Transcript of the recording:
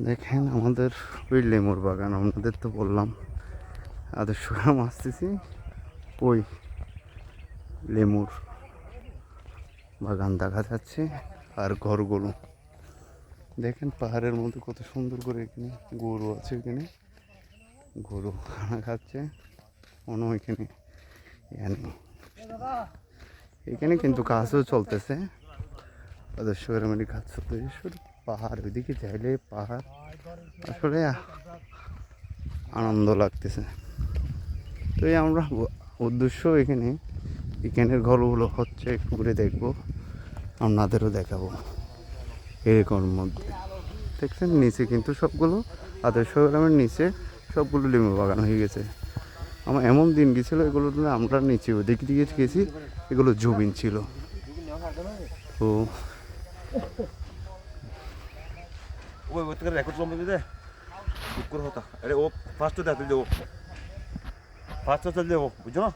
দেখেন আমাদের ওই লেমুর বাগান, আপনাদের তো বললাম আদর্শ গ্রাম আসতেছি, ওই লেমুর বাগান দেখা যাচ্ছে। আর ঘরগুলো দেখেন পাহাড়ের মধ্যে কত সুন্দর করে, এখানে গরু আছে, এখানে গরু খানা খাচ্ছে মনে হয় এখানে। এখানে কিন্তু কাজও চলতেছে, আদর্শ গ্রামের কাজ চলতেছে। শুধু পাহাড়, ওইদিকে চাইলে পাহাড়, আসলে আনন্দ লাগতেছে। তো এই আমরা উদ্দেশ্য এখানের ঘরগুলো হচ্ছে একটু ঘুরে দেখবো, আপনাদেরও দেখাবো। এরকম মধ্যে দেখছেন নিচে কিন্তু সবগুলো আদর্শ গ্রামের নিচে সবগুলো লেবু বাগান হয়ে গেছে। আমার এমন দিন গেছিলো এগুলো আমরা নিচে ওদিক দিকে গেছি, এগুলো জমিন ছিল। তো ওই থেকে রেকর্ড সম্বন্ধে দে করে হতা আরে ও ফার্স্ট দেখ তুই ফার্স্ট চল যাবো বুঝছো না।